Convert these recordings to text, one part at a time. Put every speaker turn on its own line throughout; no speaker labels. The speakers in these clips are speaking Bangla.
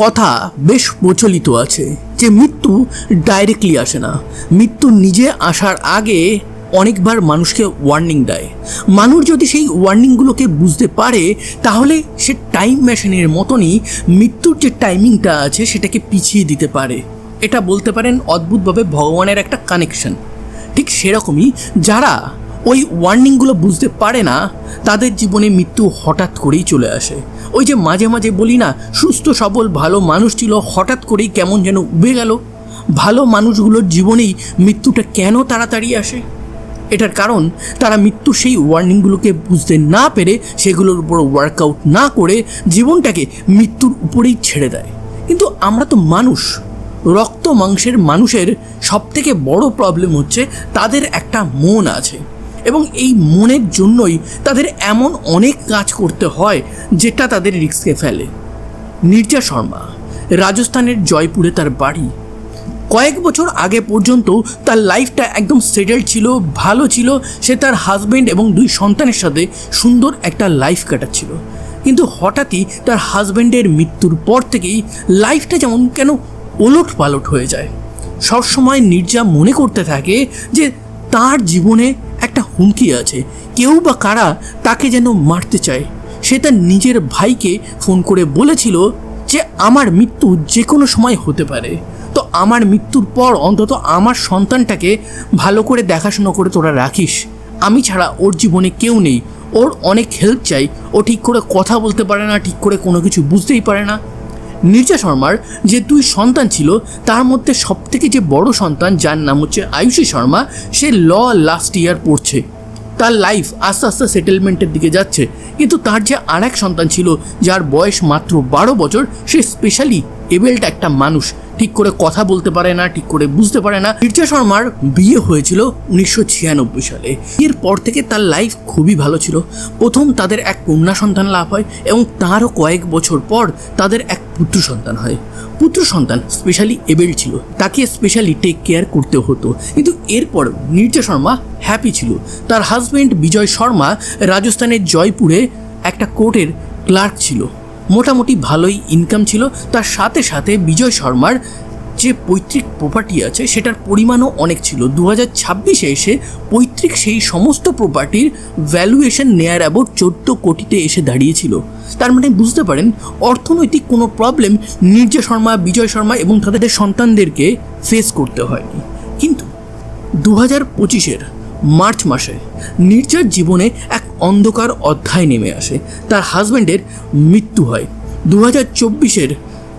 কথা বেশ প্রচলিত আছে যে মৃত্যু ডাইরেক্টলি আসে না, মৃত্যু নিজে আসার আগে অনেকবার মানুষকে ওয়ার্নিং দেয়। মানুষ যদি সেই ওয়ার্নিংগুলোকে বুঝতে পারে তাহলে সে টাইম মেশিনের মতনই মৃত্যুর যে টাইমিংটা আছে সেটাকে পিছিয়ে দিতে পারে। এটা বলতে পারেন অদ্ভুতভাবে ভগবানের একটা কানেকশন। ঠিক সেরকমই যারা ওই ওয়ার্নিংগুলো বুঝতে পারে না তাদের জীবনে মৃত্যু হঠাৎ করেই চলে আসে। ওই যে মাঝে মাঝে বলি না, সুস্থ সবল ভালো মানুষ ছিল, হঠাৎ করেই কেমন যেন উবে গেল। ভালো মানুষগুলোর জীবনেই মৃত্যুটা কেন তাড়াতাড়ি আসে? এটার কারণ তারা মৃত্যুর সেই ওয়ার্নিংগুলোকে বুঝতে না পেরে সেগুলোর উপর ওয়ার্কআউট না করে জীবনটাকে মৃত্যুর উপরেই ছেড়ে দেয়। কিন্তু আমরা তো মানুষ, রক্ত মাংসের মানুষের সবথেকে বড় প্রবলেম হচ্ছে তাদের একটা মন আছে এবং এই মনের জন্যই তাদের এমন অনেক কাজ করতে হয় যেটা তাদের রিস্কে ফেলে। নীরজা শর্মা, রাজস্থানের জয়পুরে তার বাড়ি। কয়েক বছর আগে পর্যন্ত তার লাইফটা একদম সেটেলড ছিল, ভালো ছিল। সে তার হাজব্যান্ড এবং 2 সন্তানের সাথে সুন্দর একটা লাইফ কাটাচ্ছিল। কিন্তু হঠাৎই তার হাজব্যান্ডের মৃত্যুর পর থেকেই লাইফটা যেমন কেন ওলট পালট হয়ে যায়। সবসময় নীরজা মনে করতে থাকে যে তার জীবনে একটা হুমকি আছে, কেউ বা কারা তাকে যেন মারতে চায়। সে তার নিজের ভাইকে ফোন করে বলেছিল যে আমার মৃত্যু যে কোনো সময় হতে পারে, তো আমার মৃত্যুর পর অন্তত আমার সন্তানটাকে ভালো করে দেখাশোনা করে তোরা রাখিস। আমি ছাড়া ওর জীবনে কেউ নেই, ওর অনেক হেল্প চাই, ও ঠিক করে কথা বলতে পারে না, ঠিক করে কোনো কিছু বুঝতেই পারে না। নীরজা শর্মার যে 2 সন্তান ছিল তার মধ্যে সবথেকে যে বড় সন্তান, যার নাম হচ্ছে আয়ুষী শর্মা, সে লাস্ট ইয়ার পড়ছে। তার লাইফ আস্তে আস্তে সেটেলমেন্টের দিকে যাচ্ছে। কিন্তু তার যে আর এক সন্তান ছিল যার বয়স মাত্র 12 বছর, সে স্পেশালি এবেলড একটা মানুষ, ঠিক করে কথা বলতে পারে না, ঠিক করে বুঝতে পারে না। নীরজা শর্মার বিয়ে হয়েছিল 1996 সালে। এর পর থেকে তার লাইফ খুবই ভালো ছিল। প্রথম তাদের এক কন্যা সন্তান লাভ হয় এবং তারও কয়েক বছর পর তাদের এক পুত্র সন্তান হয়। পুত্র সন্তান স্পেশালি এবেলড ছিল, তাকে স্পেশালি টেক কেয়ার করতে হতো। কিন্তু এরপর নীরজা শর্মা হ্যাপি ছিল। তার হাজব্যান্ড বিজয় শর্মা রাজস্থানের জয়পুরে একটা কোর্টের ক্লার্ক ছিল, মোটামুটি ভালোই ইনকাম ছিল। তার সাথে সাথে বিজয় শর্মার যে পৈতৃক প্রপার্টি আছে সেটার পরিমাণও অনেক ছিল। 2026-এ এসে পৈতৃক সেই সমস্ত প্রপার্টির ভ্যালুয়েশন নেয়ার অ্যাবাউট 14 কোটিতে এসে দাঁড়িয়েছিল। তার মানে বুঝতে পারেন অর্থনৈতিক কোনো প্রবলেম নীরজা শর্মা, বিজয় শর্মা এবং তাদের সন্তানদেরকে ফেস করতে হয়নি। কিন্তু 2025-এর মার্চ মাসে নীরজার জীবনে এক অন্ধকার অধ্যায় নেমে আসে। তার হাজব্যান্ডের মৃত্যু হয়। 2024-এর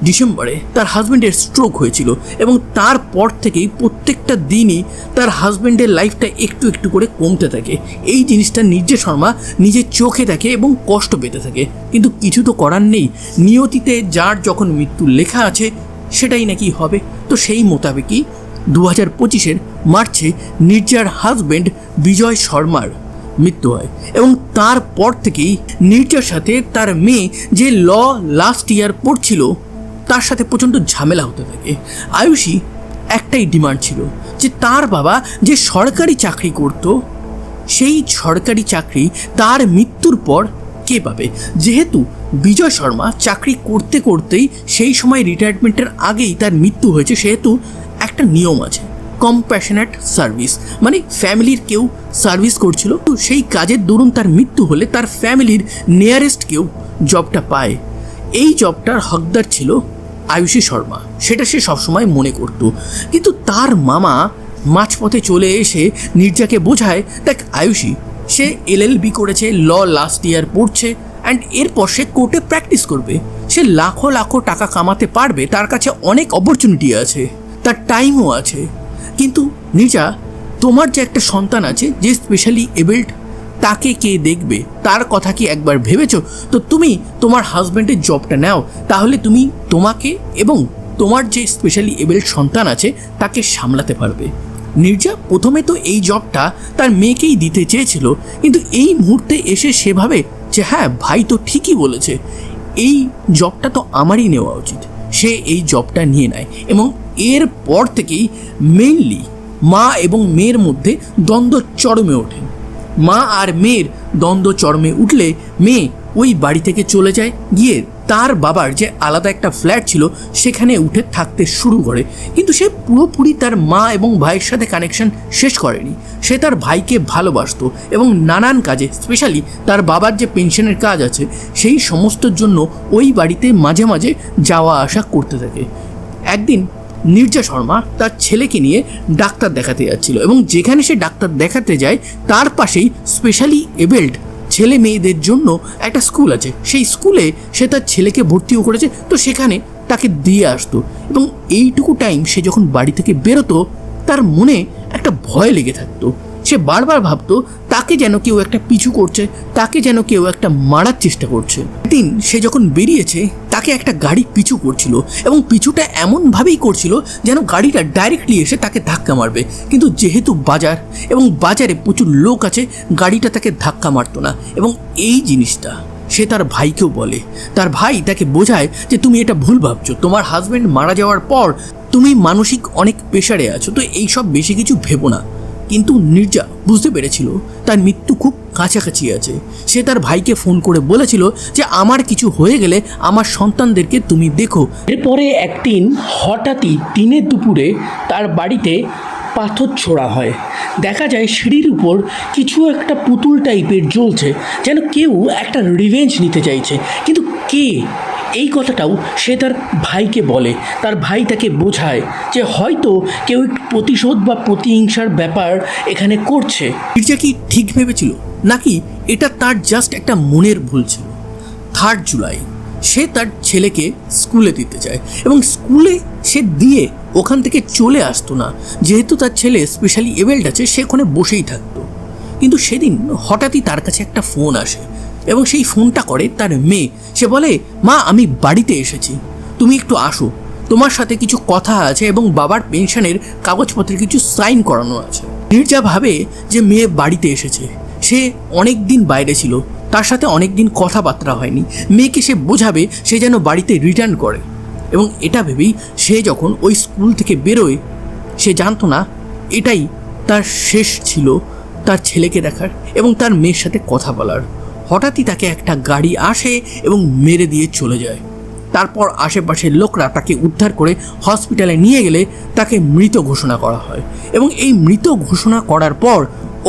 ডিসেম্বরে তার হাজব্যান্ডের স্ট্রোক হয়েছিল এবং তারপর থেকেই প্রত্যেকটা দিনই তার হাজব্যান্ডের লাইফটা একটু একটু করে কমতে থাকে। এই জিনিসটা নীরজা শর্মা নিজের চোখে দেখে এবং কষ্ট পেতে থাকে। কিন্তু কিছু তো করার নেই, নিয়তিতে যার যখন মৃত্যু লেখা আছে সেটাই নাকি হবে। তো সেই মোতাবেকই 2025-এর মার্চে নীরজার হাজব্যান্ড বিজয় শর্মার মৃত্যু হয় এবং তারপর থেকেই নীরজার সাথে তার মেয়ে যে লাস্ট ইয়ার পড়ছিল তার সাথে প্রচণ্ড ঝামেলা হতে থাকে। আয়ুষী একটাই ডিমান্ড ছিল যে তার বাবা যে সরকারি চাকরি করত সেই সরকারি চাকরি তার মৃত্যুর পর কে পাবে। যেহেতু বিজয় শর্মা চাকরি করতে করতেই সেই সময় রিটায়ারমেন্টের আগেই তার মৃত্যু হয়েছে, সেহেতু একটা নিয়ম আছে কম্প্যাশনেট সার্ভিস, মানে ফ্যামিলির কেউ সার্ভিস করছিল, তো সেই কাজের দরুন তার মৃত্যু হলে তার ফ্যামিলির নিয়ারেস্ট কেউ জবটা পায়। এই জবটার হকদার ছিল আয়ুষী শর্মা, সেটা সে সবসময় মনে করত। কিন্তু তার মামা মাঝপথে চলে এসে নীরজাকে বোঝায়, দেখ আয়ুষী, সে LLB করেছে, লাস্ট ইয়ার পড়ছে, অ্যান্ড এরপর সে কোর্টে প্র্যাকটিস করবে, সে লাখো লাখো টাকা কামাতে পারবে, তার কাছে অনেক অপরচুনিটি আছে, তার টাইমও আছে। কিন্তু নীরজা, তোমার যে একটা সন্তান আছে যে স্পেশালি এবেলড, তাকে কে দেখবে? তার কথা কি একবার ভেবেছো? তো তুমি তোমার হাজব্যান্ডের জবটা নাও, তাহলে তুমি তোমাকে এবং তোমার যে স্পেশালি এবেলড সন্তান আছে তাকে সামলাতে পারবে। নীরজা প্রথমে তো এই জবটা তার মেয়েকেই দিতে চেয়েছিল, কিন্তু এই মুহূর্তে এসে সে ভাবে যে হ্যাঁ, ভাই তো ঠিকই বলেছে, এই জবটা তো আমারই নেওয়া উচিত। সে এই জবটা নিয়ে নেয় এবং এরপর থেকেই মেইনলি মা এবং মেয়ের মধ্যে দ্বন্দ্ব চরমে ওঠে। মা আর মেয়ের দ্বন্দ্ব চরমে উঠলে মেয়ে ওই বাড়ি থেকে চলে যায়, গিয়ে তার বাবার যে আলাদা একটা ফ্ল্যাট ছিল সেখানে উঠে থাকতে শুরু করে। কিন্তু সে পুরোপুরি তার মা এবং ভাইয়ের সাথে কানেকশন শেষ করেনি। সে তার ভাইকে ভালোবাসতো এবং নানান কাজে, স্পেশালি তার বাবার যে পেনশনের কাজ আছে সেই সমস্তর জন্য ওই বাড়িতে মাঝে মাঝে যাওয়া আসা করতে থাকে। একদিন নীরজা শর্মা তার ছেলেকে নিয়ে ডাক্তার দেখাতে যাচ্ছিল এবং যেখানে সে ডাক্তার দেখাতে যায় তার পাশেই স্পেশালি এবেল্ড ছেলে মেয়েদের জন্য একটা স্কুল আছে। সেই স্কুলে সে তার ছেলেকে ভর্তিও করেছে, তো সেখানে তাকে দিয়ে আসতো। এবং এইটুকু টাইম সে যখন বাড়ি থেকে বেরোতো তার মনে একটা ভয় লেগে থাকতো। সে বারবার ভাবতো তাকে যেন কেউ একটা পিছু করছে, তাকে যেন কেউ একটা মারার চেষ্টা করছে। একদিন সে যখন বেরিয়েছে তাকে একটা গাড়ি পিছু করছিল এবং পিছুটা এমনভাবেই করছিল যেন গাড়িটা ডাইরেক্টলি এসে তাকে ধাক্কা মারবে। কিন্তু যেহেতু বাজার এবং বাজারে প্রচুর লোক আছে, গাড়িটা তাকে ধাক্কা মারতো না। এবং এই জিনিসটা সে তার ভাইকেও বলে। তার ভাই তাকে বোঝায় যে তুমি এটা ভুল ভাবছো, তোমার হাজব্যান্ড মারা যাওয়ার পর তুমি মানসিক অনেক প্রেশারে আছো, তো এইসব বেশি কিছু ভেবো না। কিন্তু নীরজা বুঝতে পেরেছিল তার মৃত্যু খুব কাছাকাছি আছে। সে তার ভাইকে ফোন করে বলেছিল যে আমার কিছু হয়ে গেলে আমার সন্তানদেরকে তুমি দেখো। এরপরে একদিন হঠাৎই দিনের দুপুরে তার বাড়িতে পাথর ছোড়া হয়। দেখা যায় সিঁড়ির উপর কিছু একটা পুতুল টাইপের জ্বলছে, যেন কেউ একটা রিভেঞ্জ নিতে চাইছে। কিন্তু কে, এই কথাটাও সে তার ভাইকে বলে। তার ভাই তাকে বোঝায় যে হয়তো কেউ একটু প্রতিশোধ বা প্রতিহিংসার ব্যাপার এখানে করছে। নীরজা কি ঠিক ভেবেছিল নাকি এটা তার জাস্ট একটা মনের ভুল ছিল? 3 জুলাই সে তার ছেলেকে স্কুলে দিতে চায় এবং স্কুলে সে দিয়ে ওখান থেকে চলে আসতো না, যেহেতু তার ছেলে স্পেশালি এবেল্ড আছে সে ওখানে বসেই থাকতো। কিন্তু সেদিন হঠাৎই তার কাছে একটা ফোন আসে এবং সেই ফোনটা করে তার মেয়ে। সে বলে, মা আমি বাড়িতে এসেছি, তুমি একটু আসো, তোমার সাথে কিছু কথা আছে এবং বাবার পেনশনের কাগজপত্রে কিছু সাইন করানো আছে। নীরজা ভাবে যে মেয়ে বাড়িতে এসেছে, সে অনেক দিন বাইরে ছিল, তার সাথে অনেক দিন কথাবার্তা হয়নি, মেয়েকে সে বোঝাবে সে যেন বাড়িতে রিটার্ন করে। এবং এটা ভেবেই সে যখন ওই স্কুল থেকে বেরোয় সে জানতো না এটাই তার শেষ ছিল তার ছেলেকে দেখার এবং তার মেয়ের সাথে কথা বলার। হঠাৎই তাকে একটা গাড়ি আসে এবং মেরে দিয়ে চলে যায়। তারপর আশেপাশের লোকরা তাকে উদ্ধার করে হসপিটালে নিয়ে গেলে তাকে মৃত ঘোষণা করা হয়। এবং এই মৃত ঘোষণা করার পর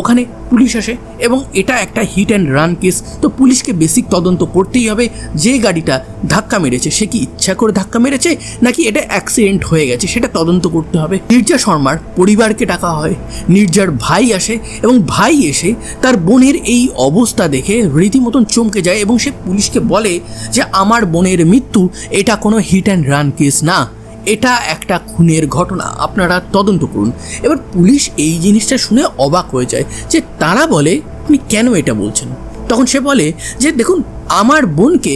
ওখানে পুলিশ আসে এবং এটা একটা হিট অ্যান্ড রান কেস, তো পুলিশকে বেসিক তদন্ত করতেই হবে যে গাড়িটা ধাক্কা মেরেছে সে কি ইচ্ছা করে ধাক্কা মেরেছে নাকি এটা অ্যাক্সিডেন্ট হয়ে গেছে সেটা তদন্ত করতে হবে। নীরজা শর্মার পরিবারকে ডাকা হয়, নীরজার ভাই আসে এবং ভাই এসে তার বোনের এই অবস্থা দেখে রীতিমতন চমকে যায় এবং সে পুলিশকে বলে যে আমার বোনের মৃত্যু এটা কোনো হিট অ্যান্ড রান কেস না, এটা একটা খুনের ঘটনা, আপনারা তদন্ত করুন। এবার পুলিশ এই জিনিসটা শুনে অবাক হয়ে যায় যে তারা বলে আপনি কেন এটা বলছেন? তখন সে বলে যে দেখুন আমার বোনকে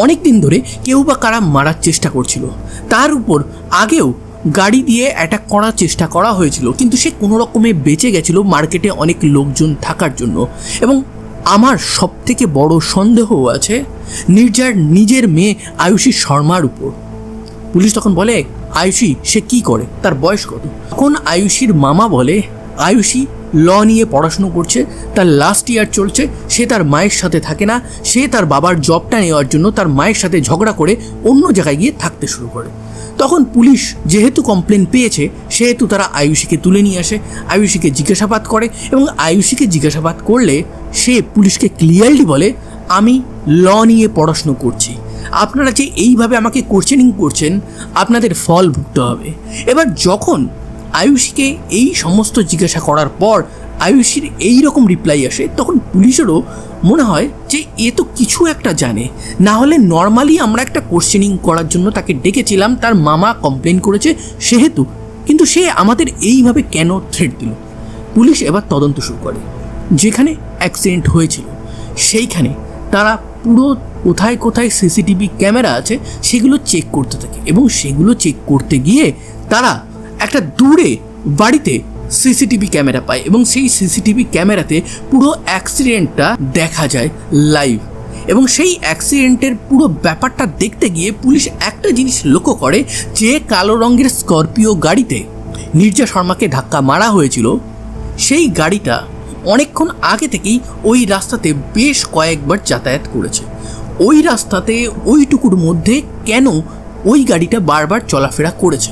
অনেক দিন ধরে কেউ বা কারা মারার চেষ্টা করছিল, তার উপর আগেও গাড়ি দিয়ে অ্যাটাক করার চেষ্টা করা হয়েছিল, কিন্তু সে কোনো রকমে বেঁচে গেছিল মার্কেটে অনেক লোকজন থাকার জন্য। এবং আমার সবথেকে বড় সন্দেহ আছে নীরজার নিজের মেয়ে আয়ুষী শর্মার উপর। পুলিশ তখন বলে আয়ুষী সে কি করে, তার বয়স কত? তখন আয়ুষীর মামা বলে আয়ুষী ল নিয়ে পড়াশুনো করছে, তার লাস্ট ইয়ার চলছে, সে তার মায়ের সাথে থাকে না, সে তার বাবার জবটা নেওয়ার জন্য তার মায়ের সাথে ঝগড়া করে অন্য জায়গায় গিয়ে থাকতে শুরু করে। তখন পুলিশ যেহেতু কমপ্লেন পেয়েছে সেহেতু তারা আয়ুষীকে তুলে নিয়ে আসে, আয়ুষীকে জিজ্ঞাসাবাদ করে এবং আয়ুষীকে জিজ্ঞাসাবাদ করলে সে পুলিশকে ক্লিয়ারলি বলে আমি ল নিয়ে পড়াশুনো করছি, আপনারা যে এইভাবে আমাকে কোশ্চেনিং করছেন আপনাদের ফল ভুগতে হবে। এবার যখন আয়ুষীকে এই সমস্ত জিজ্ঞাসা করার পর আয়ুষীর এই রকম রিপ্লাই আসে তখন পুলিশেরও মনে হয় যে এ তো কিছু একটা জানে, না হলে নর্মালি আমরা একটা কোশ্চেনিং করার জন্য তাকে ডেকেছিলাম, তার মামা কমপ্লেন করেছে সেহেতু, কিন্তু সে আমাদের এইভাবে কেন থ্রেট দিল। পুলিশ এবার তদন্ত শুরু করে, যেখানে অ্যাক্সিডেন্ট হয়েছিল সেইখানে তারা পুরো কোথায় কোথায় সিসিটিভি ক্যামেরা আছে সেগুলো চেক করতে থাকে এবং সেগুলো চেক করতে গিয়ে তারা একটা দূরে বাড়িতে সিসিটিভি ক্যামেরা পায় এবং সেই সিসিটিভি ক্যামেরাতে পুরো অ্যাক্সিডেন্টটা দেখা যায় লাইভ। এবং সেই অ্যাক্সিডেন্টের পুরো ব্যাপারটা দেখতে গিয়ে পুলিশ একটা জিনিস লক্ষ্য করে যে কালো রঙের স্করপিও গাড়িতে নীরজা শর্মাকে ধাক্কা মারা হয়েছিল সেই গাড়িটা অনেকক্ষণ আগে থেকেই ওই রাস্তাতে বেশ কয়েকবার যাতায়াত করেছে। ওই রাস্তাতে ওইটুকুর মধ্যে কেন ওই গাড়িটা বারবার চলাফেরা করেছে।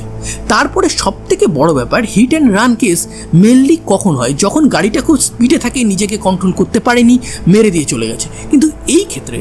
তারপরে সবথেকে বড় ব্যাপার, hit and run case mainly কখন হয়? যখন গাড়িটা খুব স্পিডে থাকে, নিজেকে কন্ট্রোল করতে পারেনি, মেরে দিয়ে চলে গেছে। কিন্তু এই ক্ষেত্রে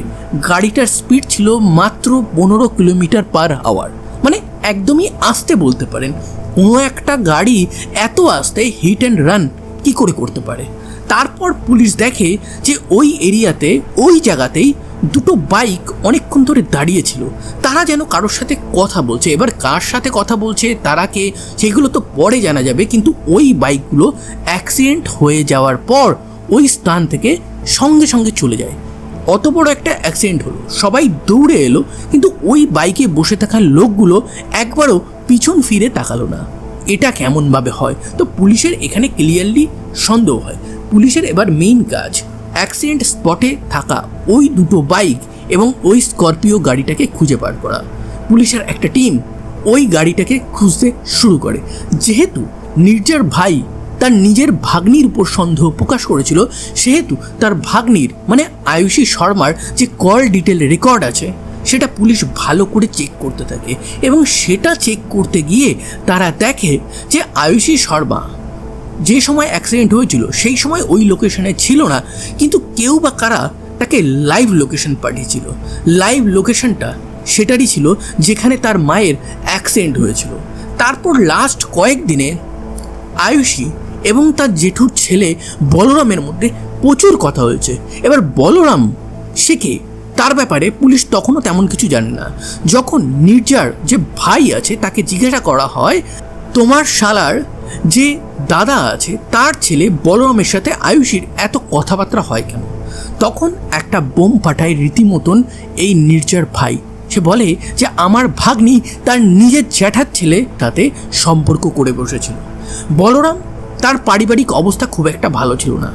গাড়িটার স্পিড ছিল মাত্র 15 কিলোমিটার পার আওয়ার, মানে একদমই আস্তে বলতে পারেন। কোনো একটা গাড়ি এত আস্তে হিট অ্যান্ড রান কী করে করতে পারে? তারপর পুলিশ দেখে যে ওই এরিয়াতে, ওই জায়গাতেই দুটো বাইক অনেকক্ষণ ধরে দাঁড়িয়েছিল। তারা যেন কারোর সাথে কথা বলছে। এবার কার সাথে কথা বলছে, তারা কে, সেগুলো তো পরে জানা যাবে। কিন্তু ওই বাইকগুলো অ্যাক্সিডেন্ট হয়ে যাওয়ার পর ওই স্থান থেকে সঙ্গে সঙ্গে চলে যায়। অত বড় একটা অ্যাক্সিডেন্ট হলো, সবাই দৌড়ে এলো, কিন্তু ওই বাইকে বসে থাকা লোকগুলো একবারও পিছন ফিরে তাকালো না। এটা কেমনভাবে হয়? তো পুলিশের এখানে ক্লিয়ারলি সন্দেহ হয়। পুলিশের এবার মেইন কাজ অ্যাক্সিডেন্ট স্পটে থাকা ওই দুটো বাইক এবং ওই স্করপিও গাড়িটাকে খুঁজে বার করা। পুলিশের একটা টিম ওই গাড়িটাকে খুঁজতে শুরু করে। যেহেতু নির্জার ভাই তার নিজের ভাগ্নির উপর সন্দেহ প্রকাশ করেছিল, সেহেতু তার ভাগ্নির মানে আয়ুষী শর্মার যে কল ডিটেল রেকর্ড আছে সেটা পুলিশ ভালো করে চেক করতে থাকে। এবং সেটা চেক করতে গিয়ে তারা দেখে যে আয়ুষী শর্মা যে সময় অ্যাক্সিডেন্ট হয়েছিল সেই সময় ওই লোকেশনে ছিল না, কিন্তু কেউ বা কারা তাকে লাইভ লোকেশন পাঠিয়েছিল। লাইভ লোকেশনটা সেটারই ছিল যেখানে তার মায়ের অ্যাক্সিডেন্ট হয়েছিল। তারপর লাস্ট কয়েকদিনে আয়ুষী এবং তার জেঠুর ছেলে বলরামের মধ্যে প্রচুর কথা হয়েছে। এবার বলরাম সে কে, তার ব্যাপারে পুলিশ তখনও তেমন কিছু জানে না। যখন নির্জার যে ভাই আছে তাকে জিজ্ঞাসা করা হয়, তোমার শালার যে দাদা আছে তার ছেলে বলরামের সাথে আয়ুষীর এত কথাবার্তা হয় কেন, তখন একটা বোম ফাটায় রীতিমতন এই নির্জার ভাই। সে বলে যে আমার ভাগ্নি তার নিজের জ্যাঠার ছেলে সাথে সম্পর্ক করে বসেছিল। বলরাম তার পারিবারিক অবস্থা খুব একটা ভালো ছিল না।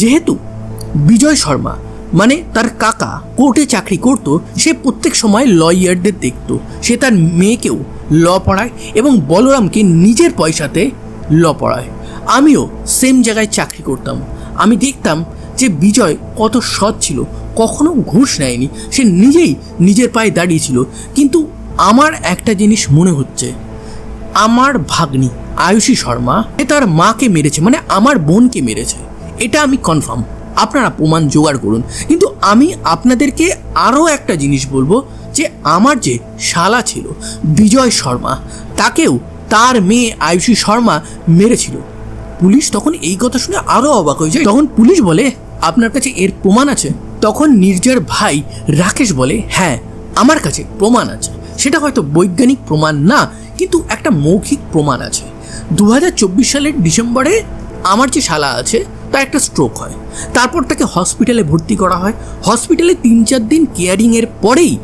যেহেতু বিজয় শর্মা মানে তার কাকা কোর্টে চাকরি করতো, সে প্রত্যেক সময় লয়ারদের দেখতো। সে তার মেয়েকেও ল পড়ায় এবং বলরামকে নিজের পয়সাতে ল পড়ায়। আমিও সেম জায়গায় চাকরি করতাম। আমি দেখতাম যে বিজয় কত সৎ ছিল, কখনো ঘুষ নেয়নি, সে নিজেই নিজের পায়ে দাঁড়িয়েছিল। কিন্তু আমার একটা জিনিস মনে হচ্ছে, আমার ভাগ্নি আয়ুষী শর্মা সে তার মাকে মেরেছে, মানে আমার বোনকে মেরেছে। এটা আমি কনফার্ম, আপনারা প্রমাণ জোগাড় করুন। কিন্তু আমি আপনাদেরকে আরও একটা জিনিস বলবো যে আমার যে শালা ছিল বিজয় শর্মা, তাকেও তার মেয়ে আয়ুষী শর্মা মেরেছিল। পুলিশ তখন এই কথা শুনে আরও অবাক হয়ে যায়। তখন পুলিশ বলে, আপনার কাছে এর প্রমাণ আছে? তখন নির্জার ভাই রাকেশ বলে, হ্যাঁ আমার কাছে প্রমাণ আছে। সেটা হয়তো বৈজ্ঞানিক প্রমাণ না, কিন্তু একটা মৌখিক প্রমাণ আছে। 2024 সালের ডিসেম্বরে আমার যে শালা আছে তার একটা স্ট্রোক হয়। তারপর তাকে হসপিটালে ভর্তি করা হয়। হসপিটালে 3-4 দিন কেয়ারিংয়ের পরেই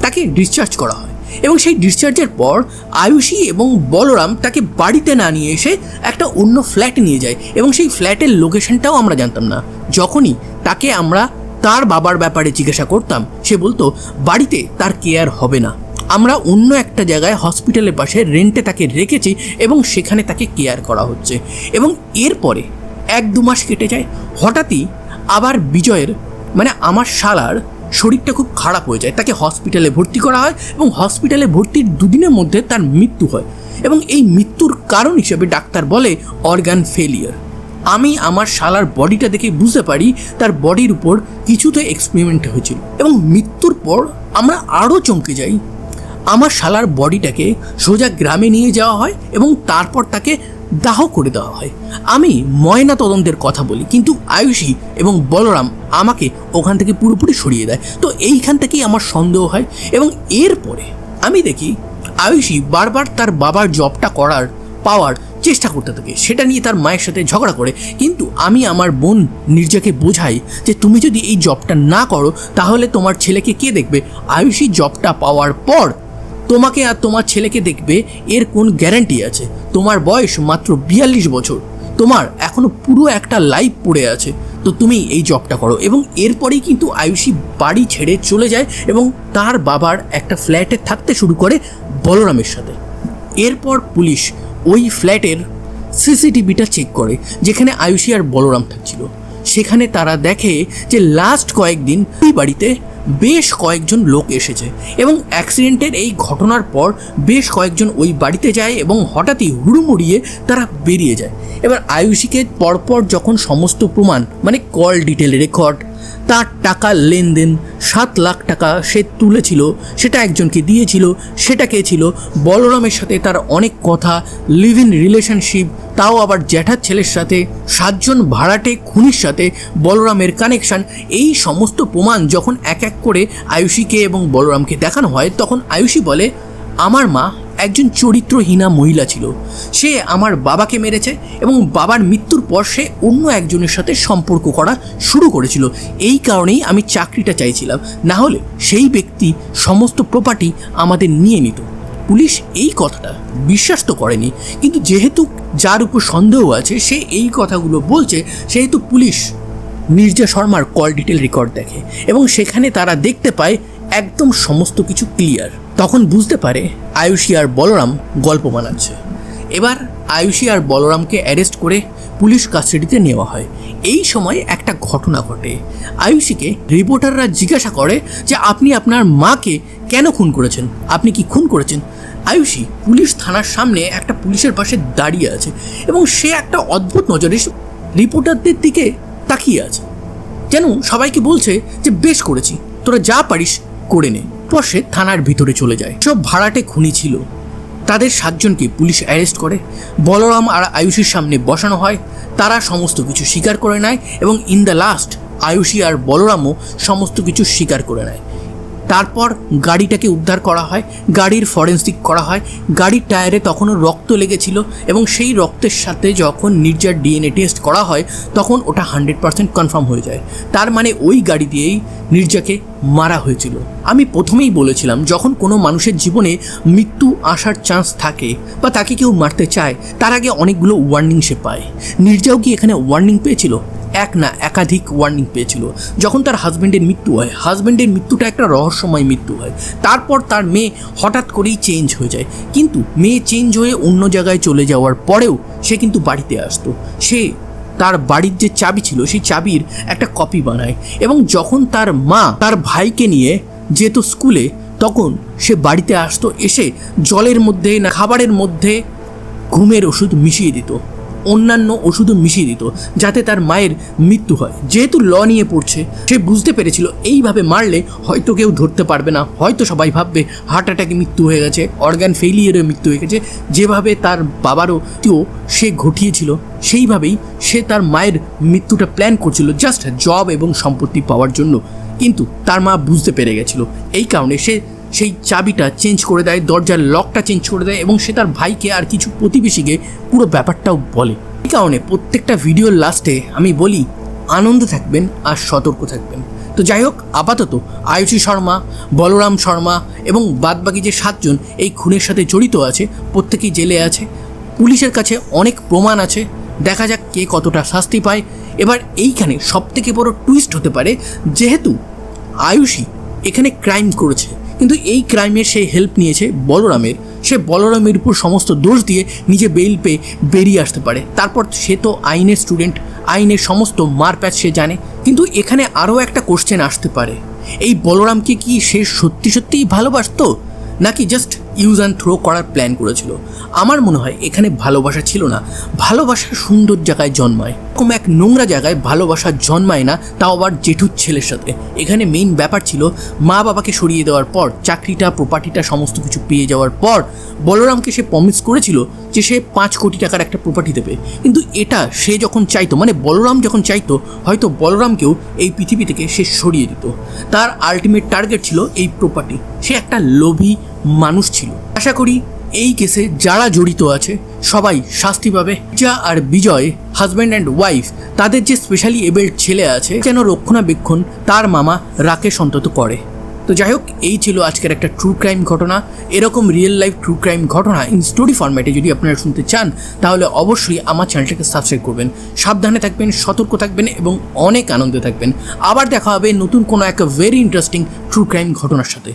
তাকে ডিসচার্জ করা হয়। এবং সেই ডিসচার্জের পর আয়ুষী এবং বলরাম তাকে বাড়িতে না নিয়ে এসে একটা অন্য ফ্ল্যাটে নিয়ে যায়। এবং সেই ফ্ল্যাটের লোকেশনটাও আমরা জানতাম না। যখনই তাকে আমরা তার বাবার ব্যাপারে জিজ্ঞাসা করতাম, সে বলতো বাড়িতে তার কেয়ার হবে না, আমরা অন্য একটা জায়গায় হসপিটালের পাশে রেন্টে তাকে রেখেছি এবং সেখানে তাকে কেয়ার করা হচ্ছে। এবং এরপরে 1-2 মাস কেটে যায়। হঠাৎই আবার বিজয়ের মানে আমার শালার শরীরটা খুব খারাপ হয়ে যায়। তাকে হসপিটালে ভর্তি করা হয় এবং হসপিটালে ভর্তির 2 দিনের মধ্যে তার মৃত্যু হয়। এবং এই মৃত্যুর কারণ হিসেবে ডাক্তার বলে অর্গান ফেলিয়ার। আমি আমার শালার বডিটা দেখে বুঝতে পারি তার বডির উপর কিছু তো এক্সপেরিমেন্ট হয়েছিল। এবং মৃত্যুর পর আমরা আরও চমকে যাই। আমার শালার বডিটাকে সোজা গ্রামে নিয়ে যাওয়া হয় এবং তারপর তাকে দাহ করে দেওয়া হয়। আমি ময়না তদন্তের কথা বলি, কিন্তু আয়ুষী এবং বলরাম আমাকে ওখান থেকে পুরোপুরি সরিয়ে দেয়। তো এইখান থেকেই আমার সন্দেহ হয়। এবং এরপরে আমি দেখি আয়ুষী বারবার তার বাবার জবটা পাওয়ার চেষ্টা করতে থাকে। সেটা নিয়ে তার মায়ের সাথে ঝগড়া করে। কিন্তু আমি আমার বোন নির্জাকে বোঝাই যে তুমি যদি এই জবটা না করো তাহলে তোমার ছেলেকে কে দেখবে? আয়ুষী জবটা পাওয়ার পর তোমাকে আর তোমার ছেলেকে দেখবে, এর কোন গ্যারান্টি আছে? তোমার বয়স মাত্র 42 বছর, তোমার এখনো পুরো একটা লাইফ পড়ে আছে, তো তুমি এই জবটা করো। এবং এরপরেই কিন্তু আয়ুষী বাড়ি ছেড়ে চলে যায় এবং তার বাবার একটা ফ্ল্যাটে থাকতে শুরু করে বলরামের সাথে। এরপর পুলিশ ওই ফ্ল্যাটের সিসিটিভিটা চেক করে যেখানে আয়ুষী আর বলরাম থাকছিল। সেখানে তারা দেখে যে লাস্ট কয়েকদিন এই বাড়িতে বেশ কয়েকজন লোক এসেছে এবং অ্যাক্সিডেন্টের এই ঘটনার পর বেশ কয়েকজন ওই বাড়িতে যায় এবং হঠাৎই হুড়ুমুড়িয়ে তারা বেরিয়ে যায়। এবার আয়ুষীকে পরপর যখন সমস্ত প্রমাণ মানে কল ডিটেল রেকর্ড, তার টাকা লেনদেন 7 লাখ টাকা সে তুলেছিল, সেটা একজনকে দিয়েছিল, সেটা কে ছিল, বলরামের সাথে তার অনেক কথা, লিভ ইন রিলেশনশিপ, তাও আবার জ্যাঠার ছেলের সাথে, 7 জন ভাড়াটে খুনির সাথে বলরামের কানেকশান, এই সমস্ত প্রমাণ যখন এক এক করে আয়ুষীকে এবং বলরামকে দেখানো হয় তখন আয়ুষী বলে, আমার মা একজন চরিত্রহীনা মহিলা ছিল, সে আমার বাবাকে মেরেছে এবং বাবার মৃত্যুর পর সে অন্য একজনের সাথে সম্পর্ক করা শুরু করেছিল। এই কারণেই আমি চাকরিটা চাইছিলাম, না হলে সেই ব্যক্তি সমস্ত প্রপার্টি আমাদের নিয়ে নিত। পুলিশ এই কথাটা বিশ্বাস তো করেনি, কিন্তু যেহেতু যার উপর সন্দেহ আছে সে এই কথাগুলো বলছে, সেহেতু পুলিশ মির্জা শর্মার কল ডিটেল রেকর্ড দেখে এবং সেখানে তারা দেখতে পায় একদম সমস্ত কিছু ক্লিয়ার। তখন বুঝতে পারে আয়ুষী আর বলরাম গল্প বানাচ্ছে। এবার আয়ুষী আর বলরামকে অ্যারেস্ট করে পুলিশ কাস্টাডিতে নেওয়া হয়। এই সময় একটা ঘটনা ঘটে। আয়ুষীকে রিপোর্টাররা জিজ্ঞাসা করে যে আপনি আপনার মাকে কেন খুন করেছেন, আপনি কি খুন করেছেন? আয়ুষী পুলিশ থানার সামনে একটা পুলিশের পাশে দাঁড়িয়ে আছে এবং সে একটা অদ্ভুত নজরে রিপোর্টারদের দিকে তাকিয়ে আছে, যেন সবাইকে বলছে যে বেশ করেছি, তোরা যা পারিস করে নে। পর সে থানার ভিতরে চলে যায়। সব ভাড়াটে খুনি ছিল, তাদের 7 জনকে পুলিশ অ্যারেস্ট করে বলরাম আর আয়ুষীর সামনে বসানো হয়। তারা সমস্ত কিছু স্বীকার করে নেয় এবং ইন দ্য লাস্ট আয়ুষী আর বলরামও সমস্ত কিছু স্বীকার করে নেয়। তারপর গাড়িটাকে উদ্ধার করা হয়, গাড়ির ফরেন্সিক করা হয়। গাড়ির টায়ারে তখনও রক্ত লেগেছিল এবং সেই রক্তের সাথে যখন নির্জার ডিএনএ টেস্ট করা হয় তখন ওটা 100% কনফার্ম হয়ে যায়। তার মানে ওই গাড়ি দিয়েই নির্জাকে মারা হয়েছিল। আমি প্রথমেই বলেছিলাম, যখন কোনো মানুষের জীবনে মৃত্যু আসার চান্স থাকে বা তাকে কেউ মারতে চায় তার আগে অনেকগুলো ওয়ার্নিং সে পায়। নির্জাও কি এখানে ওয়ার্নিং পেয়েছিল? এক না, একাধিক ওয়ার্নিং পেয়েছিল। যখন তার হাজব্যান্ডের মৃত্যু হয়, হাজব্যান্ডের মৃত্যুটা একটা রহস্যময় মৃত্যু হয়। তারপর তার মেয়ে হঠাৎ করেই চেঞ্জ হয়ে যায়, কিন্তু মেয়ে চেঞ্জ হয়ে অন্য জায়গায় চলে যাওয়ার পরেও সে কিন্তু বাড়িতে আসতো। সে তার বাড়ির যে চাবি ছিল সেই চাবির একটা কপি বানায় এবং যখন তার মা তার ভাইকে নিয়ে যেত স্কুলে তখন সে বাড়িতে আসতো, এসে জলের মধ্যে না খাবারের মধ্যে ঘুমের ওষুধ মিশিয়ে দিত, অন্যান্য ওষুধও মিশিয়ে দিত যাতে তার মায়ের মৃত্যু হয়। যেহেতু ল নিয়ে পড়ছে সে বুঝতে পেরেছিল এইভাবে মারলে হয়তো কেউ ধরতে পারবে না, হয়তো সবাই ভাববে হার্ট অ্যাটাকে মৃত্যু হয়ে গেছে, অর্গান ফেইলিয়ারে মৃত্যু হয়ে গেছে। যেভাবে তার বাবারও সে ঘটিয়েছিল সেইভাবেই সে তার মায়ের মৃত্যুটা প্ল্যান করছিল, জাস্ট জব এবং সম্পত্তি পাওয়ার জন্য। কিন্তু তার মা বুঝতে পেরে গেছিল, এই কারণে সে সেই চাবিটা চেঞ্জ করে দেয়, দরজার লকটা চেঞ্জ করে দেয় এবং সে তার ভাইকে আর কিছু প্রতিবেশীকে পুরো ব্যাপারটাও বলে। এই কারণে প্রত্যেকটা ভিডিওর লাস্টে আমি বলি আনন্দে থাকবেন আর সতর্ক থাকবেন। তো যাই হোক, আপাতত আয়ুষী শর্মা, বলরাম শর্মা এবং বাদবাকি যে 7 জন এই খুনের সাথে জড়িত আছে প্রত্যেকেই জেলে আছে। পুলিশের কাছে অনেক প্রমাণ আছে, দেখা যাক কে কতটা শাস্তি পায়। এবার এইখানে সবথেকে বড় টুইস্ট হতে পারে, যেহেতু আয়ুষী এখানে ক্রাইম করেছে কিন্তু এই ক্রাইমের সে হেল্প নিয়েছে বলরামের, সে বলরামের উপর সমস্ত দোষ দিয়ে নিজে বেইল পেয়ে বেরিয়ে আসতে পারে। তারপর সে তো আইনের স্টুডেন্ট, আইনের সমস্ত মারপ্যাচ সে জানে। কিন্তু এখানে আরও একটা কোশ্চেন আসতে পারে, এই বলরামকে কি সে সত্যি সত্যিই ভালোবাসতো নাকি জাস্ট ইউজ অ্যান্ড থ্রো করার প্ল্যান করেছিল? আমার মনে হয় এখানে ভালোবাসা ছিল না, ভালোবাসা সুন্দর জায়গায় জন্মায়, এরকম এক নোংরা জায়গায় ভালোবাসা জন্মায় না, তাও আবার জেঠুর ছেলের সাথে। এখানে মেইন ব্যাপার ছিল মা বাবাকে সরিয়ে দেওয়ার পর, চাকরিটা প্রপার্টিটা সমস্ত কিছু পেয়ে যাওয়ার পর বলরামকে সে প্রমিস করেছিল যে সে 5 কোটি টাকার একটা প্রপার্টি দেবে। কিন্তু এটা সে যখন চাইতো, মানে বলরাম যখন চাইতো, হয়তো বলরামকেও এই পৃথিবী থেকে সে সরিয়ে দিত। তার আলটিমেট টার্গেট ছিল এই প্রপার্টি। সে একটা লোভী মানুষ ছিল। আশা করি এই কেসে যারা জড়িত আছে সবাই শাস্তি পাবে। যা আর বিজয় হাজব্যান্ড অ্যান্ড ওয়াইফ, তাদের যে স্পেশালি এবেল্ড ছেলে আছে যেন রক্ষণাবেক্ষণ তার মামা রাকেশ অন্তত করে। তো যাই হোক, এই ছিল আজকের একটা ট্রু ক্রাইম ঘটনা। এরকম রিয়েল লাইফ ট্রু ক্রাইম ঘটনা ইন স্টোরি ফরম্যাটে যদি আপনারা শুনতে চান তাহলে অবশ্যই আমার চ্যানেলটাকে সাবস্ক্রাইব করবেন। সাবধানে থাকবেন, সতর্ক থাকবেন এবং অনেক আনন্দে থাকবেন। আবার দেখা হবে নতুন কোনো একটা ভেরি ইন্টারেস্টিং ট্রু ক্রাইম ঘটনার সাথে।